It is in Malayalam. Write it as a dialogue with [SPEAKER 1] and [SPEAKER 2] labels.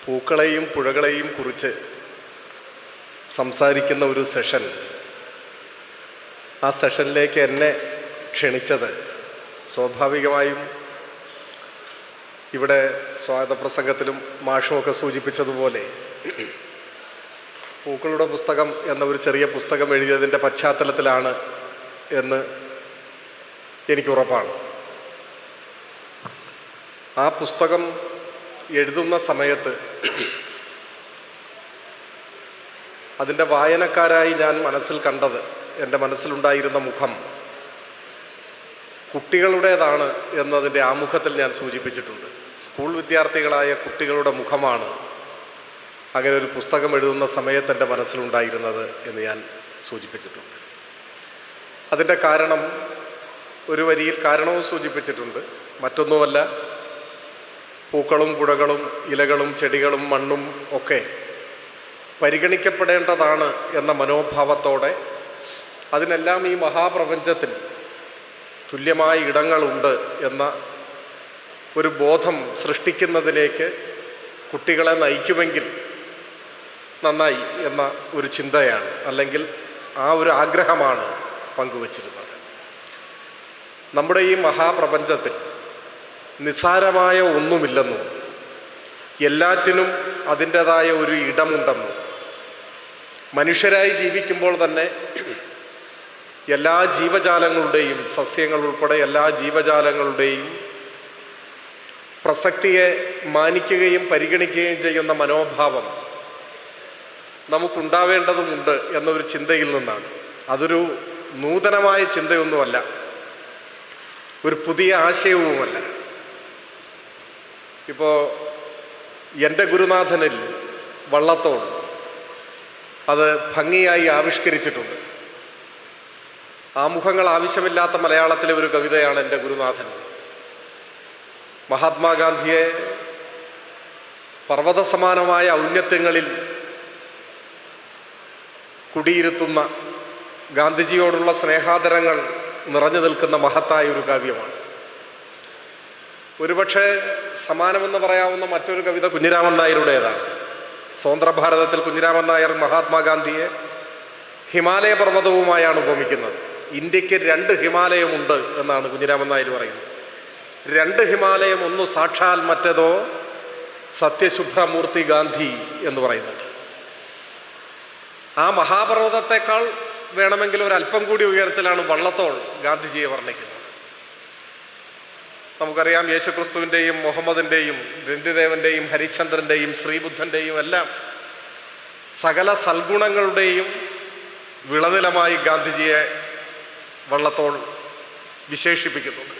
[SPEAKER 1] പൂക്കളെയും പുഴകളെയും കുറിച്ച് സംസാരിക്കുന്ന ഒരു സെഷൻ, ആ സെഷനിലേക്ക് എന്നെ ക്ഷണിച്ചത് സ്വാഭാവികമായും ഇവിടെ സ്വാഗത പ്രസംഗത്തിലും മാഷുമൊക്കെ സൂചിപ്പിച്ചതുപോലെ പൂക്കളുടെ പുസ്തകം എന്ന ഒരു ചെറിയ പുസ്തകം എഴുതിയതിൻ്റെ പശ്ചാത്തലത്തിലാണ് എന്ന് എനിക്കുറപ്പാണ്. ആ പുസ്തകം എഴുതുന്ന സമയത്ത് അതിൻ്റെ വായനക്കാരായി ഞാൻ മനസ്സിൽ കണ്ടത്, എൻ്റെ മനസ്സിലുണ്ടായിരുന്ന മുഖം കുട്ടികളുടേതാണ് എന്നതിൻ്റെ ആമുഖത്തിൽ ഞാൻ സൂചിപ്പിച്ചിട്ടുണ്ട്. സ്കൂൾ വിദ്യാർത്ഥികളായ കുട്ടികളുടെ മുഖമാണ് അങ്ങനെ ഒരു പുസ്തകം എഴുതുന്ന സമയത്ത് എൻ്റെ മനസ്സിലുണ്ടായിരുന്നത് എന്ന് ഞാൻ സൂചിപ്പിച്ചിട്ടുണ്ട്. അതിൻ്റെ കാരണം ഒരു വരിയിൽ കാരണവും സൂചിപ്പിച്ചിട്ടുണ്ട്. മറ്റൊന്നുമല്ല, പൂക്കളും പുഴകളും ഇലകളും ചെടികളും മണ്ണും ഒക്കെ പരിഗണിക്കപ്പെടേണ്ടതാണ് എന്ന മനോഭാവത്തോടെ അതിനെല്ലാം ഈ മഹാപ്രപഞ്ചത്തിൽ തുല്യമായ ഇടങ്ങളുണ്ട് എന്ന ഒരു ബോധം സൃഷ്ടിക്കുന്നതിലേക്ക് കുട്ടികളെ നയിക്കുമെങ്കിൽ നന്നായി എന്ന ഒരു ചിന്തയാണ്, അല്ലെങ്കിൽ ആ ഒരു ആഗ്രഹമാണ് പങ്കുവച്ചിരുന്നത്. നമ്മുടെ ഈ മഹാപ്രപഞ്ചത്തിൽ നിസ്സാരമായ ഒന്നുമില്ലെന്നും എല്ലാറ്റിനും അതിൻ്റെതായ ഒരു ഇടമുണ്ടെന്നും മനുഷ്യരായി ജീവിക്കുമ്പോൾ തന്നെ എല്ലാ ജീവജാലങ്ങളുടെയും, സസ്യങ്ങൾ ഉൾപ്പെടെ എല്ലാ ജീവജാലങ്ങളുടെയും പ്രസക്തിയെ മാനിക്കുകയും പരിഗണിക്കുകയും ചെയ്യുന്ന മനോഭാവം നമുക്കുണ്ടാവേണ്ടതുമുണ്ട് എന്നൊരു ചിന്തയിൽ നിന്നാണ്. അതൊരു നൂതനമായ ചിന്തയൊന്നുമല്ല, ഒരു പുതിയ ആശയവുമല്ല. ഇപ്പോൾ എൻ്റെ ഗുരുനാഥനിൽ വള്ളത്തോൾ അത് ഭംഗിയായി ആവിഷ്കരിച്ചിട്ടുണ്ട്. ആമുഖങ്ങൾ ആവശ്യമില്ലാത്ത മലയാളത്തിലെ ഒരു കവിതയാണ് എൻ്റെ ഗുരുനാഥൻ. മഹാത്മാഗാന്ധിയെ പർവ്വതസമാനമായ ഔന്നത്യങ്ങളിൽ കുടിയിരുത്തുന്ന, ഗാന്ധിജിയോടുള്ള സ്നേഹാദരങ്ങൾ നിറഞ്ഞു നിൽക്കുന്ന മഹത്തായ ഒരു കാവ്യമാണ്. ഒരുപക്ഷെ സമാനമെന്ന് പറയാവുന്ന മറ്റൊരു കവിത കുഞ്ഞിരാമൻ നായരുടേതാണ്. സ്വതന്ത്രഭാരതത്തിൽ കുഞ്ഞിരാമൻ നായർ മഹാത്മാഗാന്ധിയെ ഹിമാലയ പർവ്വതവുമായാണ് ഉപമിക്കുന്നത്. ഇന്ത്യക്ക് 2 ഹിമാലയമുണ്ട് എന്നാണ് കുഞ്ഞിരാമൻ നായർ പറയുന്നത്. 2 ഹിമാലയം, ഒന്ന് സാക്ഷാൽ, മറ്റേതോ സത്യശുഭ്രമൂർത്തി ഗാന്ധി എന്ന് പറയുന്നുണ്ട്. ആ മഹാപർവ്വതത്തെക്കാൾ വേണമെങ്കിൽ ഒരല്പം കൂടി ഉയരത്തിലാണ് വള്ളത്തോൾ ഗാന്ധിജിയെ വർണ്ണിക്കുന്നത്. നമുക്കറിയാം, യേശുക്രിസ്തുവിൻ്റെയും മുഹമ്മദിൻ്റെയും ഗ്രന്ഥിദേവൻ്റെയും ഹരിശ്ചന്ദ്രൻ്റെയും ശ്രീബുദ്ധൻ്റെയും എല്ലാം സകല സൽഗുണങ്ങളുടെയും വിളനിലമായി ഗാന്ധിജിയെ വള്ളത്തോൾ വിശേഷിപ്പിക്കുന്നുണ്ട്.